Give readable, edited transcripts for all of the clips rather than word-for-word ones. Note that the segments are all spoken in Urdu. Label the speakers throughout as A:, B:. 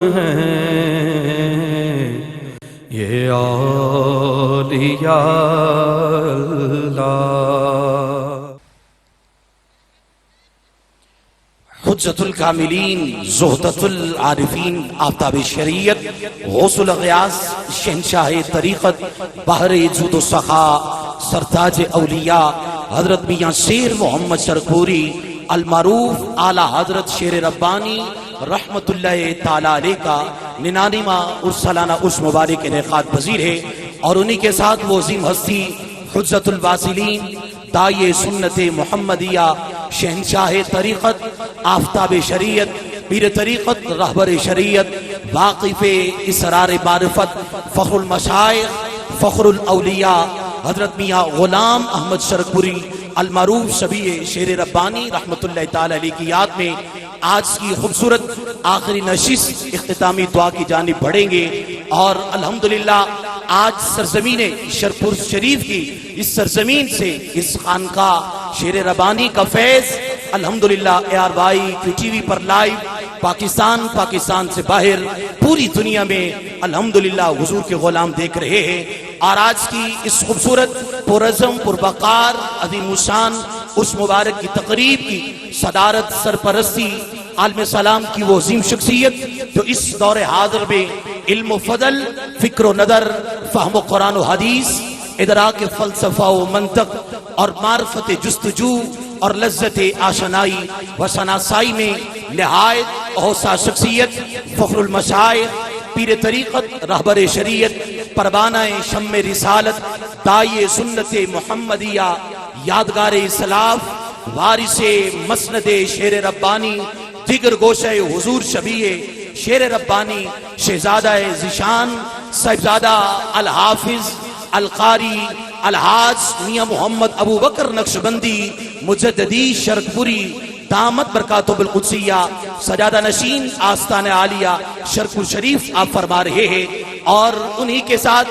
A: ہیں یہ اولیاء اللہ۔
B: حجت الکاملین، زہدت العارفین، آفتاب شریعت، غوث الاغیاث، شہنشاہ طریقت، بحر جود و سخا، سرتاج اولیاء حضرت میاں شیر محمد شرپوری المعروف اعلیٰ حضرت شیر ربانی رحمت اللہ تعالی علیہ کا 99واں سالانہ عرس مبارک انعقاد پذیر ہے، اور انہی کے ساتھ وہ عظیم ہستی حجت الواصلین، داعی سنت محمدیہ، شہنشاہ طریقت، آفتاب شریعت، پیر طریقت، رہبر شریعت، واقف اسرار معرفت، فخر المشائخ، فخر الاولیاء حضرت میاں غلام احمد شرپوری المعروف شبیہ شیر ربانی رحمت اللہ تعالی علیہ کی یاد میں آج کی خوبصورت آخری نشست اختتامی دعا کی جانب بڑھیں گے۔ اور الحمدللہ آج سرزمین شرپور شریف کی اس سرزمین سے اس خانقاہ شیر ربانی کا فیض الحمدللہ ARY QTV پر لائیو پاکستان سے باہر پوری دنیا میں الحمدللہ حضور کے غلام دیکھ رہے ہیں۔ اور آج کی اس خوبصورت پرعزم پروقار عظیم الشان اس مبارک کی تقریب کی صدارت سرپرستی عالم سلام کی وہ عظیم شخصیت جو اس دور حاضر میں علم و فضل، فکر و نظر، فہم و قرآن و حدیث، ادراک فلسفہ و منطق اور معرفت جستجو اور لذت آشنائی و شناسائی میں نہایت اوسع شخصیت، فخر المشائخ، پیر طریقت، رہبر شریعت، پروانہ شمع رسالت، داعی سنت محمدیہ، یادگار اسلاف، وارث مسند شیر ربانی، دیگر گوشہ حضور شبیہ شیر ربانی، شہزادہ ذیشان، صاحبزادہ الحافظ القاری الحاج میاں محمد ابو بکر نقشبندی مجددی شرقپوری دامت برکاتہ بالقدسیہ، سجادہ نشین آستان عالیہ شرقپور شریف آپ فرما رہے ہیں۔ اور انہی کے ساتھ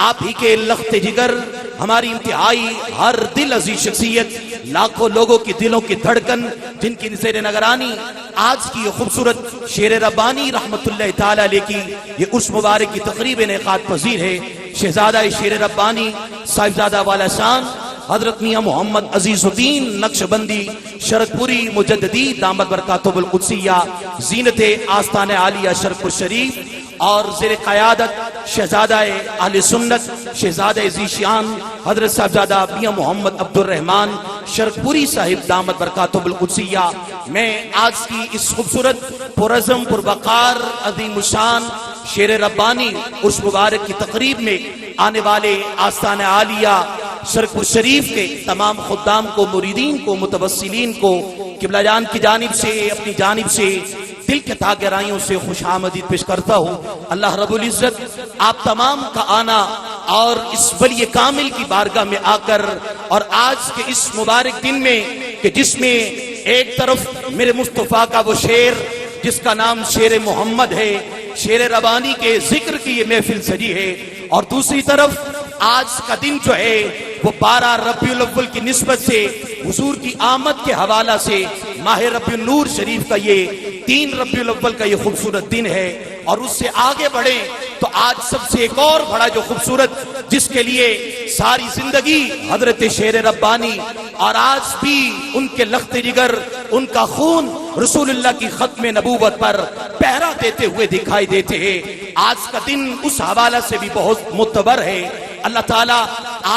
B: آپ ہی کے لخت جگر، ہماری انتہائی ہر دل عزیز شخصیت، لاکھوں لوگوں کی دلوں کی دھڑکن، جن کی زیر نگرانی آج کی خوبصورت شیر ربانی رحمت اللہ تعالی علیہ کی یہ عرس مبارک کی تقریب انعقاد پذیر ہے۔ شہزادہ شیر ربانی صاحبزادہ والا شان حضرت میاں محمد عزیز الدین نقشبندی شرقپوری مجددی دامت برکاتہ بالقدسیہ، زینت آستان عالیہ شرقپور شریف، اور زیر قیادت شہزادہ اہل سنت شہزادہ ذیشان حضرت صاحبزادہ میاں محمد عبد الرحمن شرقپوری صاحب دامت برکاتہ بالقدسیہ، میں آج کی اس خوبصورت پرعزم پروقار عظیم الشان شیر ربانی اس مبارک کی تقریب میں آنے والے آستان عالیہ شرقپور شریف کے تمام خدام کو، مریدین کو، متوسلین کو قبلہ جان کی جانب سے، اپنی جانب سے دل کے تہ گہرائیوں سے خوش آمدید پیش کرتا ہوں۔ اللہ رب العزت آپ تمام کا آنا اور اس ولی کامل کی بارگاہ میں آ کر، اور آج کے اس مبارک دن میں کہ جس میں ایک طرف میرے مصطفیٰ کا وہ شیر جس کا نام شیر محمد ہے، شیر ربانی کے ذکر کی یہ محفل سجی ہے، اور دوسری طرف آج کا دن جو ہے وہ 12 ربیع الاول کی نسبت سے حضور کی آمد کے حوالہ سے ماہ ربیع النور شریف کا یہ 3 ربیع الاول کا یہ خوبصورت دن ہے۔ اور اس سے آگے بڑھیں تو آج سب سے ایک اور بڑا جو خوبصورت جس کے لیے ساری زندگی حضرت شیر ربانی اور آج بھی ان کے لخت جگر، ان کا خون رسول اللہ کی ختم نبوت پر پہرا دیتے ہوئے دکھائی دیتے ہیں، آج کا دن اس حوالہ سے بھی بہت معتبر ہے۔ اللہ تعالیٰ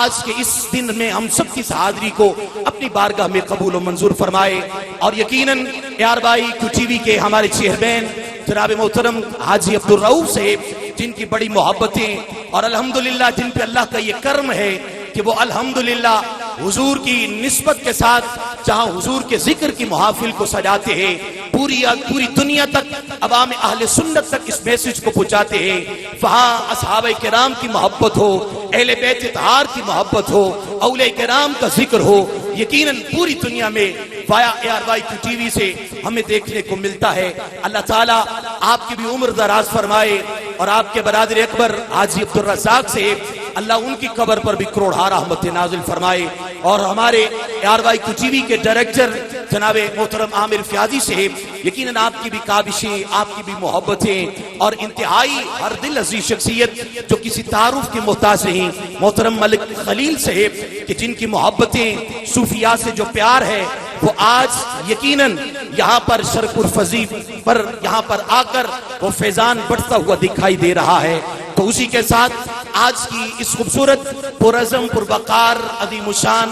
B: آج کے اس دن میں ہم سب کی حاضری کو اپنی بارگاہ میں قبول و منظور فرمائے، اور یقیناً ARY QTV کے ہمارے چیئرمین جناب محترم حاجی عبدالرؤوف صاحب، جن کی بڑی محبتیں اور الحمدللہ جن پہ اللہ کا یہ کرم ہے کہ وہ الحمدللہ حضور کی نسبت کے ساتھ جہاں حضور کے ذکر کی محافل کو سجاتے ہیں، پوری دنیا تک عوام اہل سنت تک اس میسج کو پہنچاتے ہیں، وہاں اصحابہ کرام کی محبت ہو، اہل بیت اطہار کی محبت ہو، اولیاء کرام کا ذکر ہو، یقیناً پوری دنیا میں وایا ARY QTV سے ہمیں دیکھنے کو ملتا ہے۔ اللہ تعالیٰ آپ کی بھی عمر دراز فرمائے، اور آپ کے برادر اکبر حاجی عبدالرزاق صاحب اللہ ان کی قبر پر بھی کروڑہا رحمت نازل فرمائے، اور ہمارے ARY QTV کے ڈائریکٹر جناب محترم عامر فیاضی صاحب، یقیناً آپ کی بھی کابشیں، آپ کی بھی محبتیں اور انتہائی ہر دل عزیز شخصیت جو کسی تعارف کے محتاج نہیں، محترم ملک خلیل صاحب کہ جن کی محبتیں صوفیاء سے جو پیار ہے وہ آج یقیناً یہاں پر شرف الفضی پر یہاں پر آ کر وہ فیضان بڑھتا ہوا دکھائی دے رہا ہے۔ تو اسی کے ساتھ آج کی اس خوبصورت پرعزم پروقار عظیم الشان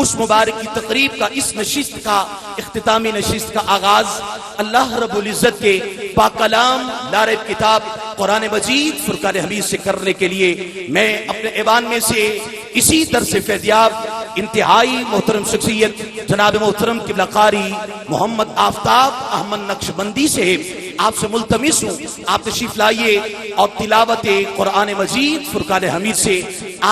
B: اس مبارک کی تقریب کا، اس نشست کا اختتامی نشست کا آغاز اللہ رب العزت کے پاک کلام لارب کتاب قرآن مجید فرقان حمید سے کرنے کے لیے میں اپنے ایوان میں سے اسی درس فیضیاب انتہائی محترم شخصیت جناب محترم قبلہ قاری محمد آفتاب احمد نقشبندی صاحب آپ سے ملتمس ہوں، آپ تشریف لائیے اور تلاوت قرآن مجید فرقان حمید سے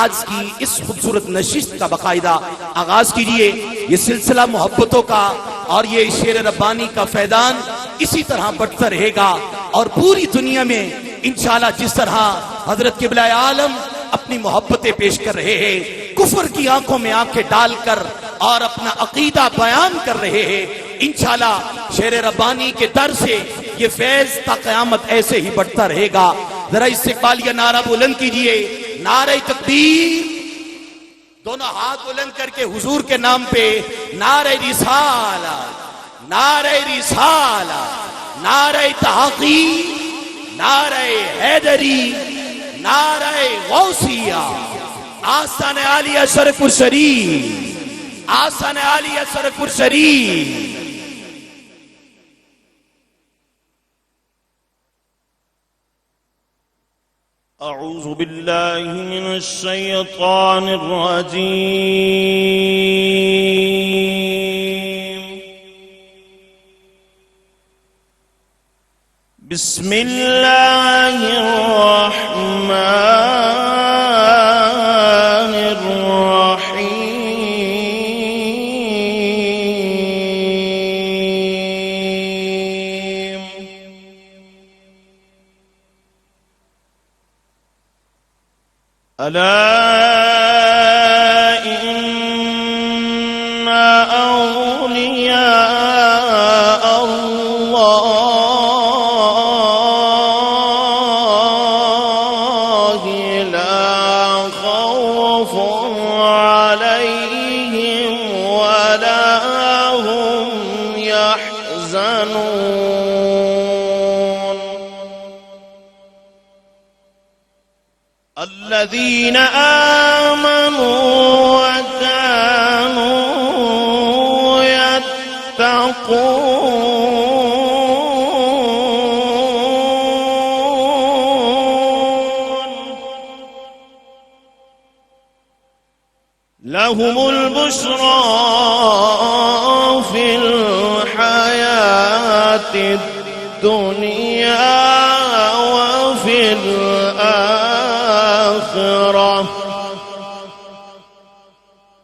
B: آج کی اس خوبصورت نشست کا باقاعدہ آغاز کیجئے۔ یہ سلسلہ محبتوں کا اور یہ شعر ربانی کا فیضان اسی طرح بڑھتا رہے گا، اور پوری دنیا میں انشاءاللہ جس طرح حضرت قبلہ عالم اپنی محبتیں پیش کر رہے ہیں، کفر کی آنکھوں میں آنکھیں ڈال کر اور اپنا عقیدہ بیان کر رہے ہیں، انشاءاللہ شعر ربانی کے در سے یہ فیض تا قیامت ایسے ہی بڑھتا رہے گا۔ ذرا استقبالیہ نعرہ بلند کیجئے، نعرہ تکبیر، دونوں ہاتھ بلند کر کے حضور کے نام پہ نعرہ رسالت، نعرہ رسالت، نعرہ تحقیق، نعرہ حیدری، نعرہ غوثیہ، آستان عالیہ شرف الشریف، آستان عالیہ شرف الشریف۔
C: اعوذ باللہ من الشیطان الرجیم، بسم اللہ الرحمن الرحیم، الا ان اولیاء الذين آمنوا وكانوا يتقون لهم البشرى في الحياة الدنيا وفي الآخرة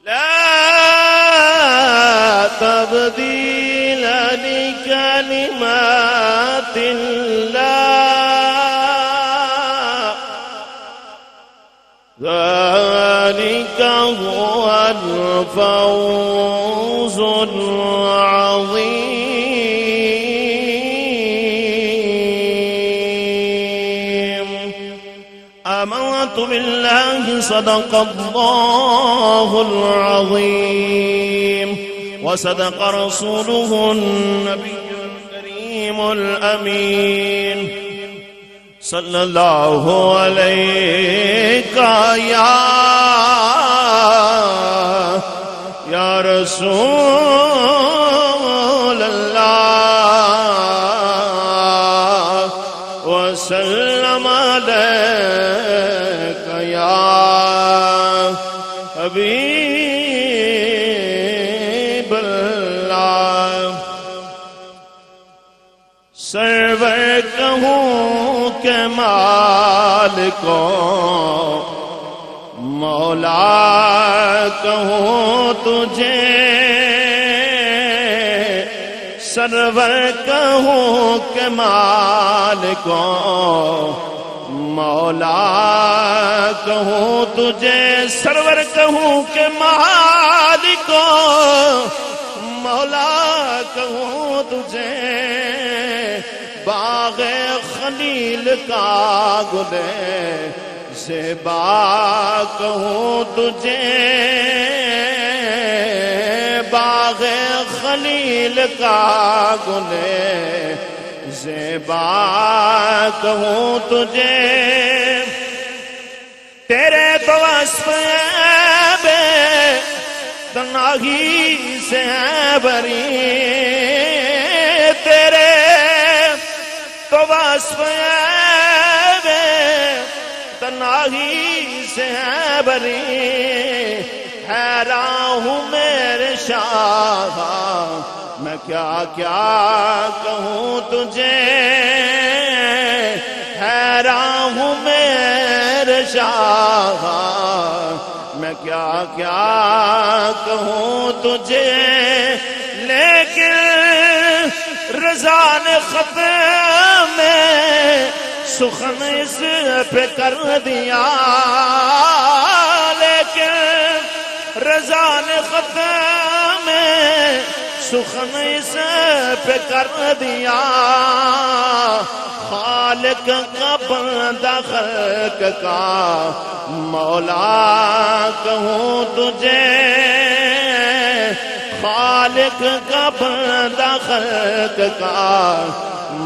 C: لا تبديل لكلمات الله ذلك هو الفوز العظيم آمنت بالله صدق الله العظيم وصدق رسوله النبي الكريم الأمين صلى الله عليك يا رسول الله وسلم عليك يا حبيب الله سرور کہوں کہ مالکو مولا کہوں تجھے سرور کہوں کہ مالکو مولا کہوں تجھے سرور کہوں کہ مالکو مولا کہوں تجھے باغ خلیل کا گلے زیبا کہوں تجھے باغ خلیل کا گلے زیبا کہوں تجھے تیرے تو وصف بے تنہائی سے ہے بری تیرے تو وصف بے تنہائی سے ہے بری حیران ہوں میرے شاہ میں کیا کیا کہوں تجھے حیران ہوں میرے شاہ میں کیا کیا کہوں تجھے لیکن رضا نے خط میں سخن اس پہ کر دیا لیکن رضا نے خط میں سخن اس پہ کر دیا خالق کا بندہ خلق کا مولا کہوں تجھے خالق کا بندہ خلق کا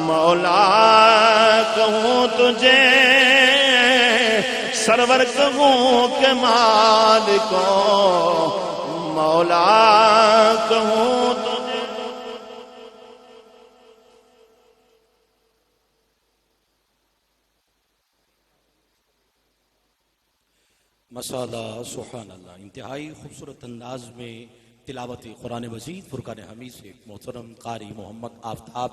C: مولا کہوں تجھے سرور کہوں کہ مالکوں مولا کہوں تجھے
B: مسالہ سبحان اللہ انتہائی خوبصورت انداز میں تلاوت قرآن مجید فرقان حمید سے محترم قاری محمد آفتاب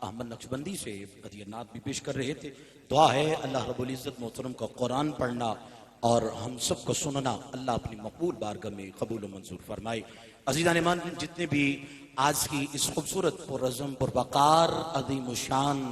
B: احمد نقشبندی سے قدیانات بھی پیش کر رہے تھے دعا ہے اللہ رب العزت محترم کا قرآن پڑھنا اور ہم سب کو سننا اللہ اپنی مقبول بارگاہ میں قبول و منظور فرمائے عزیزان ایمان جتنے بھی آج کی اس خوبصورت پرعزم پروقار عظیم الشان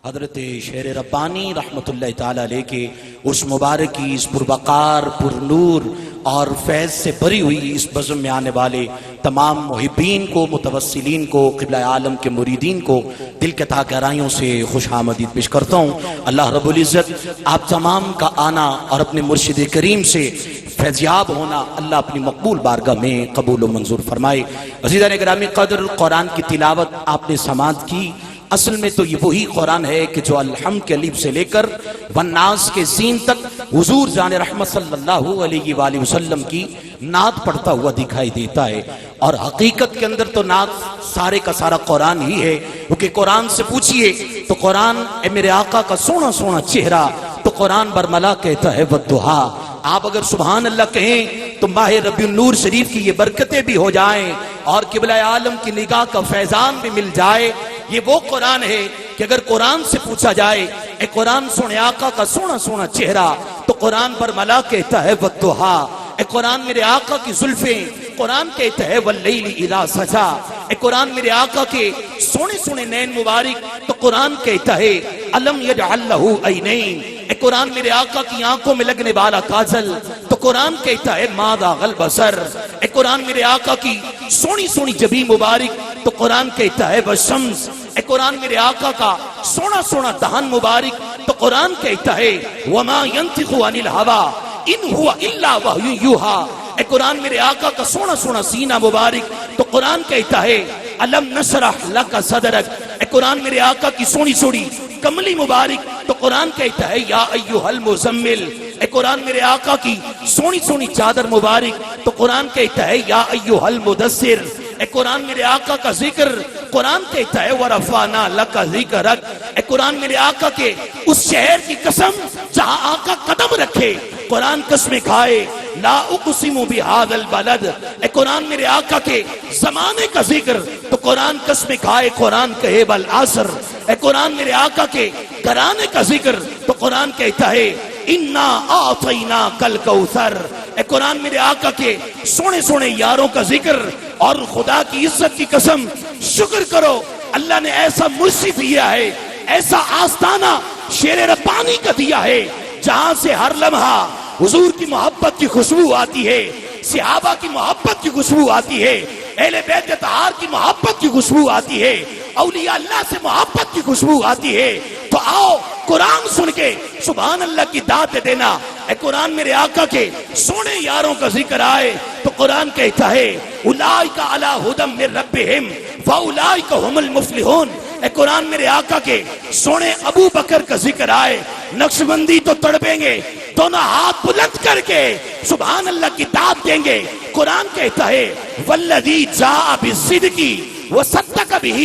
B: حضرت شیر ربانی رحمت اللہ تعالیٰ علیہ کے اس مبارک کی اس پروقار پر نور اور فیض سے بری ہوئی اس بزم میں آنے والے تمام محبین کو متوسلین کو قبلہ عالم کے مریدین کو دل کے تہ گہرائیوں سے خوش آمدید پیش کرتا ہوں اللہ رب العزت آپ تمام کا آنا اور اپنے مرشد کریم سے فیضیاب ہونا اللہ اپنی مقبول بارگاہ میں قبول و منظور فرمائے عزیزان گرامی قدر قرآن کی تلاوت آپ نے سماعت کی اصل میں تو یہ وہی قرآن ہے کہ جو الحمد کے الف سے لے کر والناس کے سین تک حضور جان رحمت صلی اللہ علیہ وآلہ وسلم کی نعت پڑھتا ہوا دکھائی دیتا ہے اور حقیقت کے اندر تو نعت سارے کا سارا قرآن ہی ہے کیونکہ قرآن سے پوچھئے تو قرآن اے میرے آقا کا سونا سونا چہرہ تو قرآن برملا کہتا ہے والضحا آپ اگر سبحان اللہ کہیں تو ماہ ربیع النور شریف کی یہ برکتیں بھی ہو جائیں اور قبلہ عالم کی نگاہ کا فیضان بھی مل جائے یہ وہ قرآن ہے کہ اگر قرآن سے پوچھا جائے اے قرآن سونے آقا کا سونا سونا چہرہ تو قرآن برملا کہتا ہے والضحا اے قرآن میرے آقا کی زلفیں قرآن کہتا ہے واللیل اذا سجا اے قرآن میرے آقا کے سونے سونے نین مبارک تو قرآن کہتا ہے الم یجعل لہ عینین اے قرآن میرے آقا کی آنکھوں میں لگنے والا کاجل تو قرآن کہتا ہے ما ذاق البصر اے قرآن میرے آقا کی سونی سونی جبین مبارک تو قرآن کہتا ہے والشمس اے قرآن میرے آقا کا سونا سونا دہن مبارک تو قرآن کہتا ہے وما ينطق عن الهوى ان هو الا وحی یوحی اے قرآن میرے آقا کا سونا سونا سینہ مبارک تو قرآن کہتا ہے الم نشرح لک صدرک اے قرآن میرے آقا کی سونی سونی کملی مبارک تو قرآن کہتا ہے یا ایھا المزمل اے قرآن میرے آقا کی سونی سونی چادر مبارک تو قرآن کہتا ہے یا ایھا المدثر اے قرآن میرے آقا کا ذکر قرآن کہتا ہے وَرَفَعْنَا لَكَ ذِكْرَكَ اے قرآن میرے آقا کے اس شہر کی قسم جہاں آقا قدم رکھے قرآن قسمیں کھائے لا اقسم بهذا البلد اے قرآن میرے آقا کے زمانے کا ذکر تو قرآن قسمیں کھائے قرآن کہے والعصر اے قرآن میرے آقا کے گھرانے کا ذکر تو قرآن کہتا ہے انا اعطیناک الکوثر اے قرآن میرے آقا کے سونے سونے یاروں کا ذکر اور خدا کی عزت کی قسم شکر کرو اللہ نے ایسا مرسی دیا ہے ایسا آستانہ شیر ربانی کا دیا ہے جہاں سے ہر لمحہ حضور کی محبت کی خوشبو آتی ہے صحابہ کی محبت کی خوشبو آتی ہے اہل بیت اطہار کی محبت کی خوشبو آتی ہے، اولیاء اللہ سے محبت کی خوشبو آتی ہے، تو آؤ قرآن سن کے سبحان اللہ کی داد دے دینا۔ اے قرآن میرے آقا کے سونے یاروں کا ذکر آئے تو قرآن کہتا ہے اولئک علی ھدی من ربہم واولئک ھم المفلحون۔ اے قرآن میرے آقا کے سونے ابو بکر کا ذکر آئے، نقشبندی تو تڑپیں گے، دونوں ہاتھ بلند کر کے سبحان اللہ کی داد دیں گے۔ قرآن کہتا ہے والذی جاء بالصدق وصدق بہ۔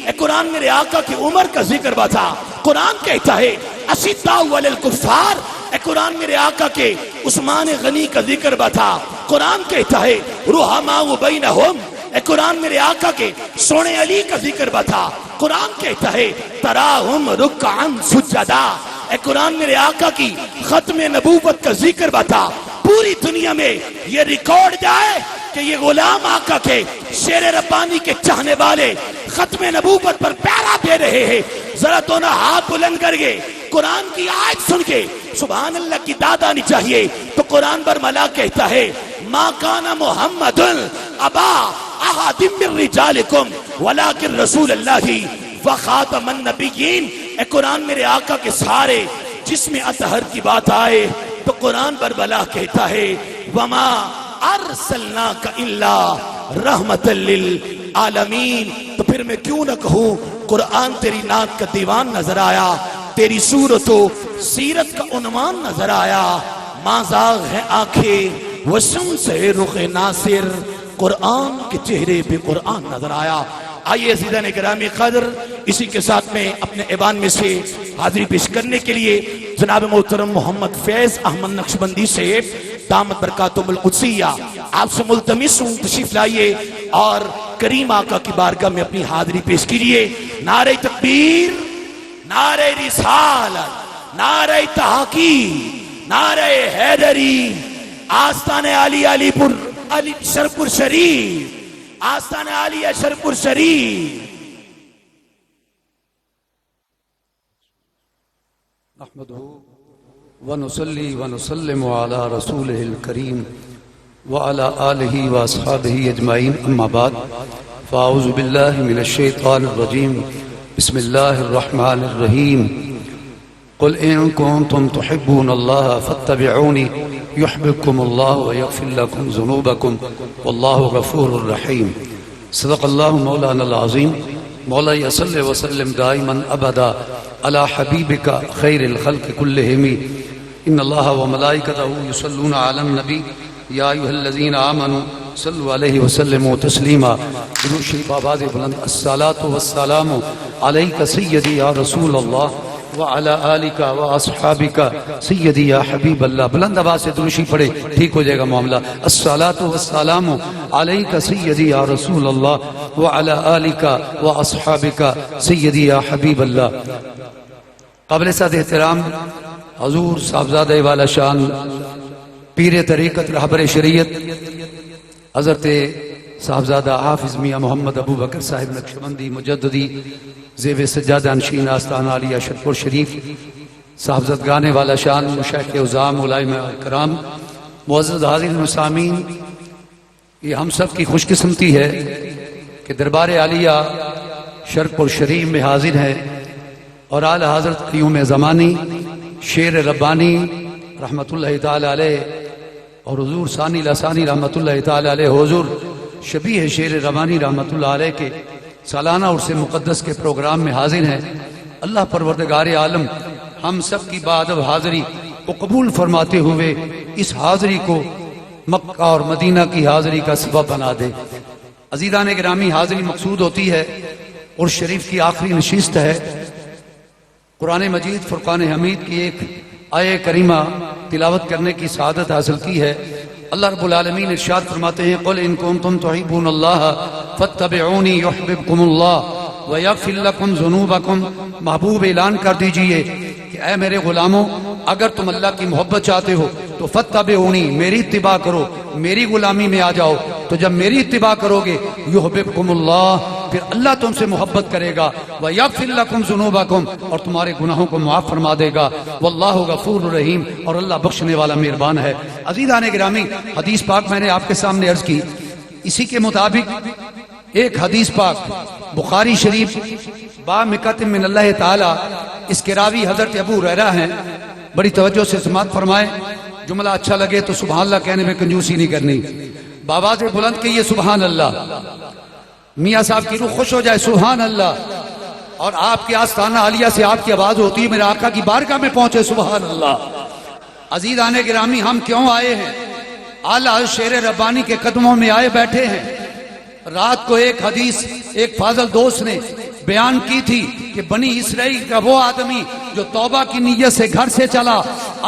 B: اے قرآن میرے آقا کی عمر کا ذکر بتا۔ قرآن کہتا ہے اشداء علی الکفار۔ اے قرآن میرے آقا کے عثمان غنی کا ذکر بتا۔ قرآن کہتا ہے رحماء بینہم۔ اے قرآن میرے آقا کے سونے علی کا ذکر بتا۔ قرآن کہتا ہے تراہم رکعا سجدا۔ اے قرآن میرے آقا کی ختم نبوت کا ذکر بتا۔ پوری دنیا میں یہ ریکارڈ جائے کہ یہ غلام آقا کے شیر ربانی کے چاہنے والے ختم نبوت پر پیرا دے رہے ہیں، ذرا دونوں ہاتھ بلند کر کے قرآن کی آیت سن کے سبحان اللہ کی داد آنی چاہیے۔ تو قرآن برملا کہتا ہے ما کان محمد ابا احد من رجالکم ولکن رسول اللہ وخاتم النبیین۔ اے قرآن میرے آقا کے سارے جسم اطہر کی بات آئے تو قرآن برملا کہتا ہے وما ارسلناک الا رحمت للعالمین۔ تو پھر میں کیوں نہ کہوں قرآن تیری نعت کا دیوان نظر آیا، تیری صورت و سیرت کا عنوان نظر آیا، ماں زاغ ہے آنکھیں وشمس ہے رخ ناصر، قرآن کے چہرے پہ قرآن نظر آیا۔ آئیے عزیزان گرامی قدر، اسی کے ساتھ میں اپنے ایوان میں سے حاضری پیش کرنے کے لیے جناب محترم محمد فیض احمد نقشبندی سے دامت برکاتہم القدسیہ آپ سے ملتمس ہوں تشریف لائیے اور کریم آقا کی بارگاہ میں اپنی حاضری پیش کیجیے۔ نعرہ تکبیر، نعرہ رسالت، نعرہ تحقیق، نعرہ حیدری، آستان علی علی پور علی شرپور شریف، آستان علی شرپور شریف۔
A: نحمده ونصلي ونسلم على رسوله الكريم وعلى آله وأصحابه أجمعين، أما بعد فأعوذ بالله من الشيطان الرجيم، بسم الله الرحمن الرحيم، قل إن كنتم تحبون الله فاتبعوني يحببكم الله ويغفر لكم ذنوبكم والله غفور رحيم۔ صدق الله مولانا العظيم۔ مولاي صل وسلم دائما أبدا على حبيبك خير الخلق كلهم، إن الله وملائكته يصلون على النبي يا أيها الذين آمنوا صلوا عليه وسلموا تسليما۔ درود شریف آواز بلند، الصلاة والسلام عليك سيدي يا رسول الله وعلى آلك واصحابك سيدي يا حبيب الله۔ بلند آواز سے درود شریف پڑھے، ٹھیک ہو جائے گا معاملہ۔ الصلاة والسلام عليك سيدي يا رسول الله وعلى آلك واصحابك سيدي يا حبيب الله۔ قابل صد احترام حضور صاحبزادہ والا شان پیر طریقت رہبر شریعت حضرت صاحبزادہ حافظ میاں محمد ابو بکر صاحب نقشبندی مجددی زیب سجادہ نشین آستان عالیہ شرپور شریف، صاحبزادگان والا شان مشایخ عظام علماء کرام، معزز حاضرین و سامعین، یہ ہم سب کی خوش قسمتی ہے کہ دربار عالیہ شرپور شریف میں حاضر ہے اور اعلی حضرت قیوم زمانی شیر ربانی رحمت اللہ تعالی علیہ اور حضور ثانی لسانی رحمت اللہ تعالی علیہ حضور شبیہ شیر ربانی رحمت اللہ علیہ کے سالانہ عرس مقدس کے پروگرام میں حاضر ہیں۔ اللہ پروردگار عالم ہم سب کی بادب حاضری کو قبول فرماتے ہوئے اس حاضری کو مکہ اور مدینہ کی حاضری کا سبب بنا دے۔ عزیزان گرامی، حاضری مقصود ہوتی ہے اور شریف کی آخری نشست ہے۔ قرآن مجید فرقان حمید کی ایک آیہ کریمہ تلاوت کرنے کی سعادت حاصل کی ہے۔ اللہ رب العالمین ارشاد فرماتے ہیں قل ان کنتم تحبون اللہ فاتبعونی یحببکم اللہ ویغفر لکم ذنوبکم۔ محبوب اعلان کر دیجئے کہ اے میرے غلاموں، اگر تم اللہ کی محبت چاہتے ہو تو فاتبعونی، میری اتباع کرو، میری غلامی میں آ جاؤ۔ تو جب میری اتباع کرو گے یحببکم اللہ، پھر اللہ تم سے محبت کرے گا، وَيَغْفِرْ لَكُمْ ذُنُوبَكُمْ، اور تمہارے گناہوں کو معاف فرما دے گا، واللہ غفور الرحیم، اور اللہ بخشنے والا مہربان ہے۔ عزیزان گرامی، حدیث پاک میں نے آپ کے سامنے عرض کی، اسی کے مطابق ایک حدیث پاک بخاری شریف با مکتم من اللہ تعالی، اس کے راوی حضرت ابو ہریرہ ہیں. بڑی توجہ سے سماعت فرمائیں، جملہ اچھا لگے تو سبحان اللہ کہنے میں کنجوسی نہیں کرنی. بابا سے بلند کہیے سبحان اللہ، میاں صاحب کی روح خوش ہو جائے سبحان اللہ، اور آپ کے آستانہ عالیہ سے آپ کی آواز ہوتی ہے میرے آقا کی بارگاہ میں پہنچے سبحان اللہ. عزیزان گرامی، ہم کیوں آئے ہیں؟ اعلیٰ شیر ربانی کے قدموں میں آئے بیٹھے ہیں. رات کو ایک حدیث ایک فاضل دوست نے بیان کی تھی کہ بنی اسرائیل کا وہ آدمی جو توبہ کی نیت سے گھر سے چلا،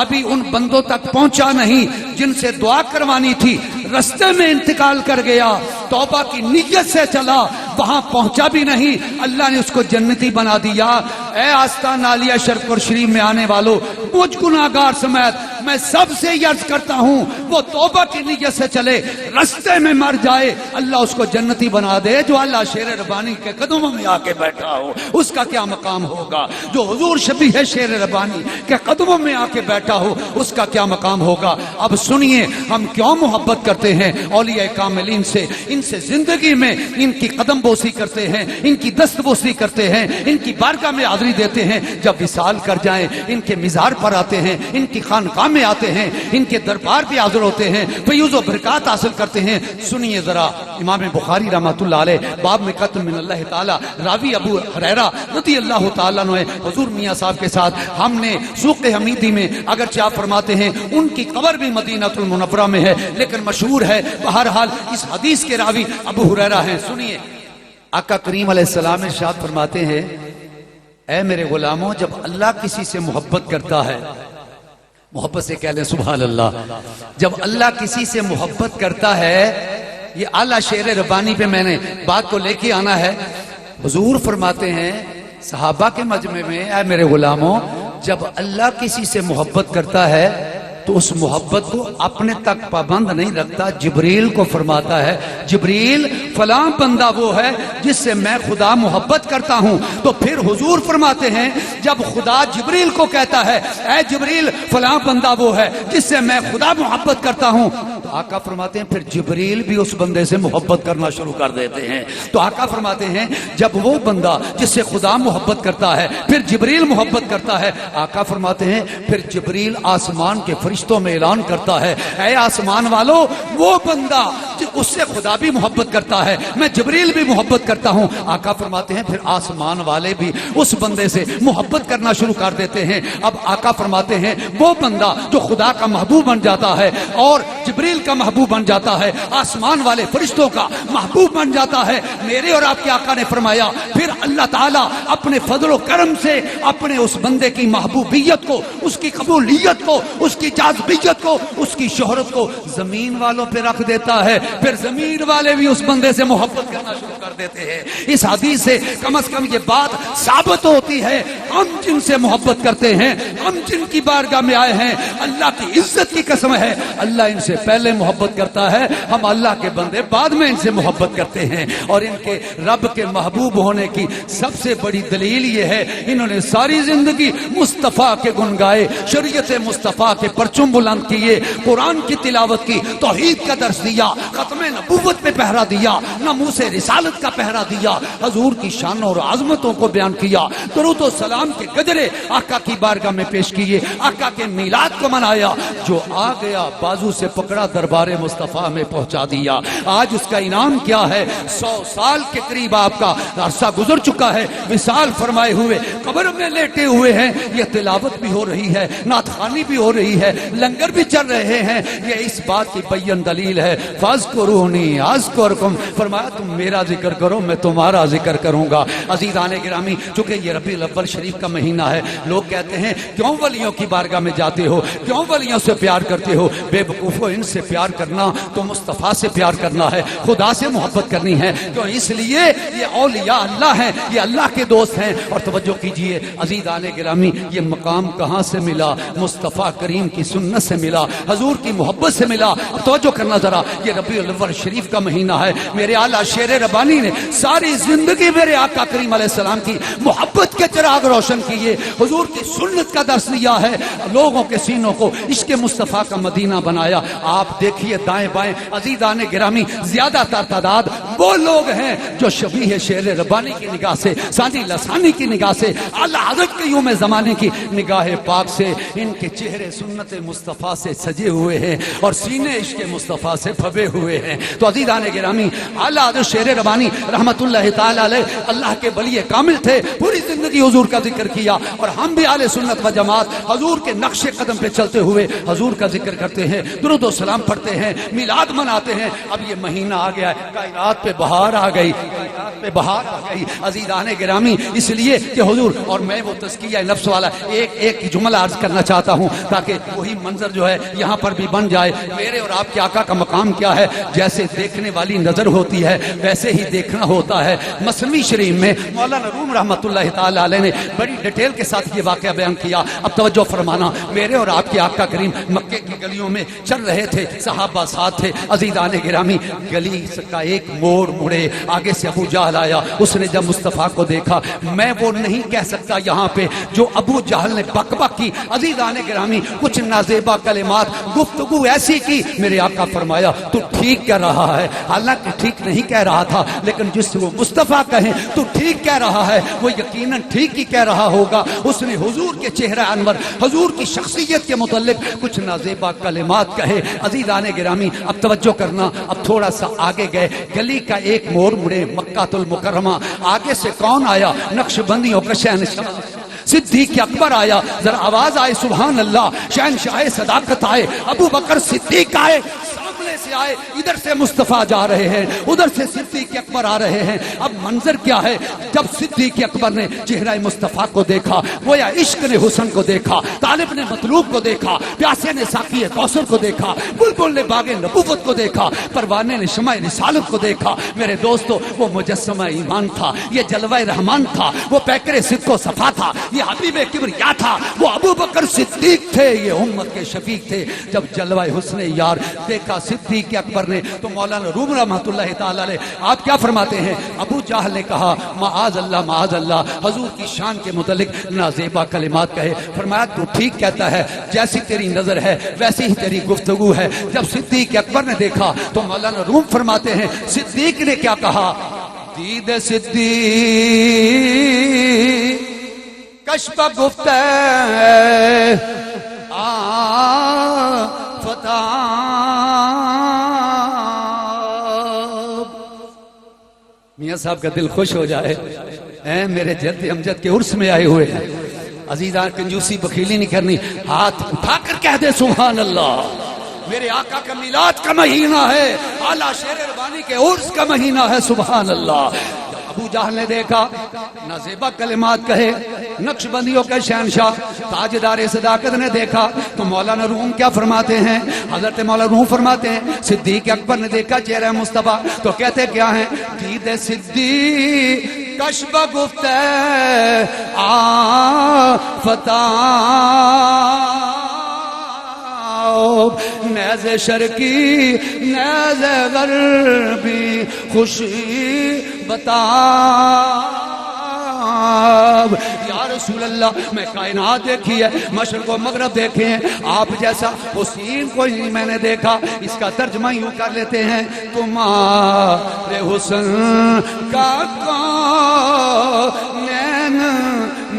A: ابھی ان بندوں تک پہنچا نہیں جن سے دعا کروانی تھی، رستے میں انتقال کر گیا، توبہ کی نیت سے چلا، وہاں پہنچا بھی نہیں، اللہ نے اس کو جنتی بنا دیا. اے آستان عالیہ شرف اور شریف میں آنے والوں، مجھ گناہگار سمیت میں سب سے عرض کرتا ہوں، وہ توبہ کی نیت سے چلے، رستے میں مر جائے، اللہ اس کو جنتی بنا دے. جو اللہ شیر ربانی کے قدموں میں آ کے بیٹھا ہو اس کا کیا مقام ہوگا؟ جو حضور شبیہ شیر ربانی کے قدموں میں آ کے بیٹھا ہو اس کا کیا مقام ہوگا؟ اب سنیے ہم کیوں محبت کرتے ہیں اولیاء کاملین سے، ان سے زندگی میں ان کی قدم بوسی کرتے ہیں، ان کی دست بوسی کرتے ہیں، ان کی بارگاہ میں حاضری دیتے ہیں. جب وصال کر جائیں ان کے مزار پر آتے ہیں، ان کی خانقاہ میں آتے ہیں، ان کے دربار پہ حاضر ہوتے ہیں، فیوز و برکات حاصل کرتے ہیں. سنیے ذرا امام بخاری رحمۃ اللہ علیہ باب میں قتل من اللہ تعالی، راوی ابو ہریرہ رضی اللہ تعالیٰ عنہ، حضور میاں صاحب کے ساتھ ہم نے سوق حمیدی میں، اگرچہ آپ فرماتے ہیں ان کی قبر بھی مدینہ المنورہ میں ہے لیکن مشہور ہے، بہرحال اس حدیث کے راوی ابو ہریرہ ہیں. سنیے آقا کریم علیہ السلام ارشاد فرماتے ہیں، اے میرے غلاموں، جب اللہ کسی سے محبت کرتا ہے، محبت سے کہہ لیں سبحان اللہ، جب اللہ کسی سے محبت کرتا ہے، یہ اعلیٰ شعر ربانی پہ میں نے بات کو لے کے آنا ہے. حضور فرماتے ہیں صحابہ کے مجمع میں، اے میرے غلاموں، جب اللہ کسی سے محبت کرتا ہے تو اس محبت کو اپنے تک پابند نہیں رکھتا، جبریل کو فرماتا ہے، جبریل فلاں بندہ وہ ہے جس سے میں خدا محبت کرتا ہوں. تو پھر حضور فرماتے ہیں جب خدا جبریل کو کہتا ہے اے جبریل فلاں بندہ وہ ہے جس سے میں خدا محبت کرتا ہوں، تو آقا فرماتے ہیں پھر جبریل بھی اس بندے سے محبت کرنا شروع کر دیتے ہیں. تو آقا فرماتے ہیں جب وہ بندہ جس سے خدا محبت کرتا ہے پھر جبریل محبت کرتا ہے، آقا فرماتے ہیں پھر جبریل آسمان کے فرشتوں میں اعلان کرتا ہے، اے آسمان والو، وہ بندہ اس سے خدا بھی محبت کرتا ہے، میں جبریل بھی محبت کرتا ہوں. آقا فرماتے ہیں پھر آسمان والے بھی اس بندے سے محبت کرنا شروع کر دیتے ہیں. اب آقا فرماتے ہیں وہ بندہ جو خدا کا محبوب بن جاتا ہے اور جبریل کا محبوب بن جاتا ہے، آسمان والے فرشتوں کا محبوب بن جاتا ہے، میرے اور آپ کے آقا نے فرمایا پھر اللہ تعالیٰ اپنے فضل و کرم سے اپنے اس بندے کی محبوبیت کو، اس کی قبولیت کو، اس کی جاذبیت کو، اس کی شہرت کو زمین والوں پہ رکھ دیتا ہے، پھر زمین والے بھی اس بندے سے محبت کرنا شروع کر دیتے ہیں. اس حدیث سے کم از کم یہ بات ثابت ہوتی ہے، ہم جن سے محبت کرتے ہیں، ہم جن کی بارگاہ میں آئے ہیں، اللہ کی عزت کی قسم ہے اللہ ان سے پہلے محبت کرتا ہے، ہم اللہ کے بندے بعد میں ان سے محبت کرتے ہیں. اور ان کے رب کے محبوب ہونے کی سب سے بڑی دلیل یہ ہے انہوں نے ساری زندگی مصطفیٰ کے گن گائے، شریعت مصطفیٰ کے پرچم بلند کیے، قرآن کی تلاوت کی، توحید کا درس دیا، ختم نبوت پہ پہرا دیا، ناموس رسالت کا پہرا دیا، حضور کی شانوں اور عظمتوں کو بیان کیا، درود و سلام کے گجرے آقا کی بارگاہ میں پیش کیے، آقا کے میلاد کو منایا، جو آ گیا بازو سے پکڑا دربار مصطفیٰ میں پہنچا دیا. آج اس کا انعام کیا ہے؟ 100 سال کے قریب آپ کا عرصہ گزر چکا ہے، وصال فرمائے ہوئے قبر میں لیٹے ہوئے ہیں، یہ تلاوت بھی ہو رہی ہے، نعت خوانی بھی ہو رہی ہے، لنگر بھی چل رہے ہیں. یہ اس بات کی بین دلیل ہے، فاذکرونی اذکرکم، فرمایا تم میرا ذکر کرو میں تمہارا ذکر کروں گا. عزیزان گرامی، چونکہ یہ ربیع الاول شریف کا مہینہ ہے، لوگ کہتے ہیں کیوں ولیوں کی بارگاہ میں جاتے ہو، کیوں ولیوں سے پیار کرتے ہو؟ بے وقوفو، ان سے پیار کرنا تو مصطفیٰ سے پیار کرنا ہے، خدا سے محبت کرنی ہے. تو اس لیے یہ اولیاء اللہ ہیں، یہ اللہ کے دوست ہیں. اور توجہ کیجئے عزیزان گرامی، یہ مقام کہاں سے ملا؟ مصطفیٰ کریم کی سنت سے ملا، حضور کی محبت سے ملا. توجہ کرنا ذرا، یہ ربیع الاول شریف کا مہینہ ہے، میرے اعلیٰ شیر ربانی نے ساری زندگی میرے آقا کریم علیہ السلام کی محبت کے چراغ روشن کیے، حضور کی سنت کا درس دیا ہے، لوگوں کے سینوں کو عشق مصطفیٰ کا مدینہ بنایا. آپ دیکھیے دائیں بائیں عزیزان گرامی، زیادہ تر تعداد وہ لوگ ہیں جو شبیہ شعر ربانی کی نگاہ سے، ثانی لسانی کی نگاہ سے، اعلی حضرت کے یوم زمانے کی نگاہ پاک سے ان کے چہرے سنت مصطفیٰ سے سجے ہوئے ہیں اور سینے عشق مصطفیٰ سے پھبے ہوئے ہیں۔ تو عزیزان گرامی، اعلی حضرت شعر ربانی رحمت اللہ تعالی علیہ اللہ کے ولی کامل تھے، پوری زندگی حضور کا ذکر کیا، اور ہم بھی اہل سنت و جماعت حضور کے نقش قدم پہ چلتے ہوئے حضور کا ذکر کرتے ہیں، درود و سلام پڑھتے ہیں، میلاد مناتے ہیں۔ اب یہ مہینہ آ گیا ہے، کائنات پہ بہار آ گئی، کائنات پہ بہار آ گئی عزیزان گرامی، اس لیے کہ حضور، اور میں وہ تزکیہ نفس والا ایک جملہ عرض کرنا چاہتا ہوں تاکہ وہی منظر جو ہے یہاں پر بھی بن جائے۔ میرے اور آپ کے آقا کا مقام کیا ہے؟ جیسے دیکھنے والی نظر ہوتی ہے ویسے ہی دیکھنا ہوتا ہے۔ مثنوی شریف میں مولانا روم رحمت اللہ تعالی علیہ نے بڑی ڈیٹیل کے ساتھ یہ واقعہ بیان کیا۔ اب توجہ فرمانا، میرے اور آپ کے آقا کریم مکے کی گلیوں میں چل رہے تھے، صحابہ ساتھ تھے۔ عزیزان گرامی، گلی کا ایک موڑ مڑے، آگے سے ابو جہل آیا۔ اس نے جب مصطفیٰ کو دیکھا، میں وہ نہیں کہہ سکتا یہاں پہ جو ابو جہل نے بک بک کی، عزیزان گرامی کچھ نازیبا کلمات، گفتگو ایسی کی، میرے آقا فرمایا تو ٹھیک کہہ رہا ہے۔ حالانکہ ٹھیک نہیں کہہ رہا تھا، لیکن جس سے وہ مصطفیٰ کہیں تو ٹھیک کہہ رہا ہے، وہ یقیناً ٹھیک ہی کہہ رہا ہوگا۔ اس نے حضور کے چہرہ انور، حضور کی شخصیت کے متعلق کچھ نازیبا کلمات کہے۔ عزیزان گرامی اب توجہ کرنا، اب تھوڑا سا آگے گئے، گلی کا ایک موڑ مڑے، مکہ المکرمہ، آگے سے کون آیا؟ نقش بندیوں کا شہنشاہ صدیق اکبر آیا۔ ذرا آواز آئے سبحان اللہ، شہنشاہ صداقت آئے، ابو بکر صدیق آئے، سامنے سے آئے، ادھر سے مصطفیٰ جا رہے ہیں، ادھر سے صدیق اکبر آ رہے ہیں۔ اب منظر کیا ہے؟ جب صدیق اکبر نے چہرہ مصطفیٰ کو دیکھا، گویا عشق نے حسن کو دیکھا، طالب نے مطلوب کو دیکھا، پیاسے نے ساقی کوثر کو دیکھا، بلبل نے باغ نبوت کو دیکھا، پروانے نے شمع رسالت کو دیکھا۔ میرے دوستو، وہ مجسمہ ایمان تھا، یہ جلوہ رحمان تھا، وہ پیکر صدق و صفا تھا، یہ حبیب کبریا تھا، وہ ابو بکر صدیق تھے، یہ امت کے شفیق تھے۔ جب جلوہ حسن یار دیکھا صدیق اکبر نے تو مولانا روم رحمۃ اللہ تعالی علیہ آپ کیا فرماتے ہیں؟ ابو جہل نے کہا معاذ اللہ معاذ اللہ، حضور کی شان کے متعلق نازیبا کلمات کہے۔ فرمایا تو ٹھیک کہتا ہے، جیسی تیری نظر ہے ویسی ہی تیری گفتگو ہے۔ جب صدیق اکبر نے دیکھا تو مولانا روم فرماتے ہیں صدیق نے کیا کہا؟ دید صدیق کشف گفت فتح، میاں صاحب کا دل خوش ہو جائے، اے میرے جد امجد کے عرس میں آئے ہوئے ہیں۔ عزیزان کنجوسی بخیلی نہیں کرنی، ہاتھ اٹھا کر کہہ دے سبحان اللہ۔ میرے آقا کا میلاد کا مہینہ ہے، اعلیٰ شعر ربانی کے عرس کا مہینہ ہے، سبحان اللہ۔ ابو جہل نے دیکھا، نازیبا کلمات کہے، نقش بندیوں کے شہنشاہ تاجدار صداقت نے دیکھا تو مولانا روم کیا فرماتے ہیں؟ حضرت مولانا روم فرماتے ہیں صدیق اکبر نے دیکھا چہرہ مصطفیٰ تو کہتے کیا ہیں؟ دید صدیق کشف گفت فتح، نیز شرقی نیز غربی خوشی بتا، یا رسول اللہ میں کائنات دیکھی ہے، مشرق و مغرب دیکھے ہیں، آپ جیسا حسین کوئی نہیں میں نے دیکھا۔ اس کا ترجمہ یوں کر لیتے ہیں، تمہارے حسن کا کونین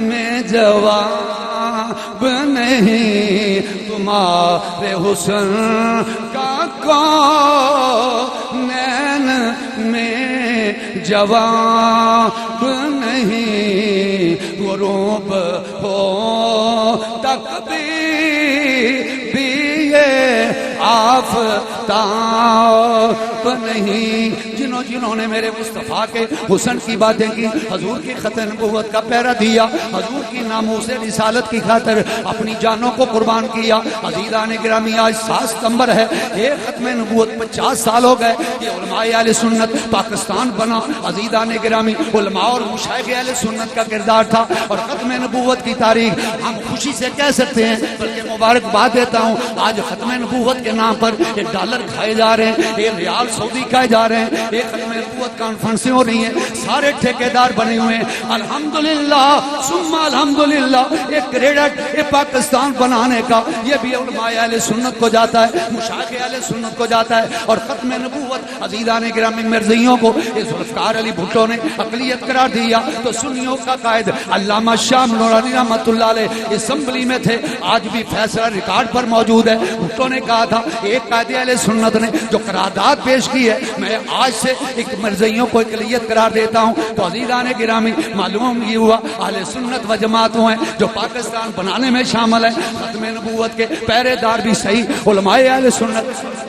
A: میں جواب نہیں، تمہارے حسن کا کونین میں جواب نہیں، غروب ہو تک بھی یہ آفتاب نہیں۔ جنہوں نے میرے مصطفیٰ کے حسن کی باتیں کی، حضور کی ختم نبوت کا پہرا دیا، حضور کی ناموس رسالت کی خاطر اپنی جانوں کو قربان کیا۔ عزیزان گرامی آج 7 ستمبر ہے، ایک ختم نبوت 50 سال ہو گئے، یہ علماء اہل سنت پاکستان بنا۔ عزیزان گرامی علماء اور مشائخ اہل سنت کا کردار تھا، اور ختم نبوت کی تاریخ ہم خوشی سے کہہ سکتے ہیں، بلکہ مبارکباد دیتا ہوں، آج ختم نبوت کے نام پر ایک ڈالر ڈالر کھائے جا رہے ہیں، ایک ریال سعودی کھائے جا رہے ہیں، ایک ختم نبوت کانفرنسیں ہو رہی ہیں، سارے ٹھیکیدار بنے ہوئے ہیں. الحمدللہ ثم الحمدللہ. ایک کریڈٹ پاکستان بنانے کا یہ بھی علماء اہل سنت کو جاتا ہے، مشایخ اہل سنت کو جاتا ہے. اور ختم نبوت عزیزان گرامی مرزائیوں کو ذوالفقار علی بھٹو نے اقلیت قرار دیا تو سنیوں کا قائد علامہ شاہ نورانی رحمۃ اللہ علیہ اسمبلی میں تھے، آج بھی فیصلہ ریکارڈ پر موجود ہے. بھٹو نے کہا تھا ایک قائد اہل سنت نے جو قرارداد پیش کی ہے میں آج سے ایک مرزائیوں کو اقلیت قرار دیتا ہوں. تو عزیزان گرامی معلوم یہ ہوا اہل سنت و جماعتوں ہیں جو پاکستان بنانے میں شامل ہیں، ختم نبوت کے پہرے دار بھی صحیح علماء اہل سنت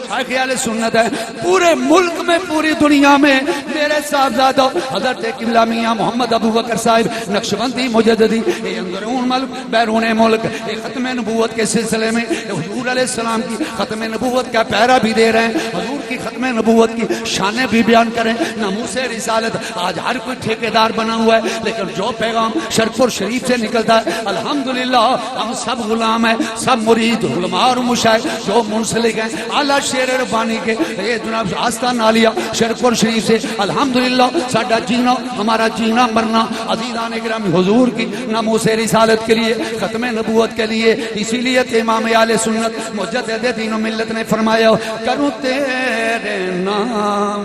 A: شیخ اہل سنت ہے. پورے ملک میں پوری دنیا میں میرے صاحبزادہ حضرت قبلہ میاں محمد ابو بکر صاحب نقشبندی مجددی اندرون ملک بیرون ملک ختم نبوت کے سلسلے میں حضور علیہ السلام کی ختم نبوت کا پیرا بھی دے رہے ہیں، حضور کی ختم نبوت کی شانیں بھی بیان کریں. ناموس رسالت آج ہر کوئی ٹھیکیدار بنا ہوا ہے، لیکن جو پیغام شرپور شریف سے نکلتا ہے الحمدللہ ہم سب غلام ہیں، سب مرید علماء اور مشائخ جو منسلک ہیں اعلیٰ شیر ربانی کے یہ جناب آستان عالیہ شرپور شریف سے الحمدللہ ساڈا جینا ہمارا جینا مرنا عزیزان گرامی حضور کی ناموس رسالت کے لیے ختم نبوت کے لیے. اسی لیے امام اہل سنت مجدد دین و ملت نے فرمایا کروں تیرے نام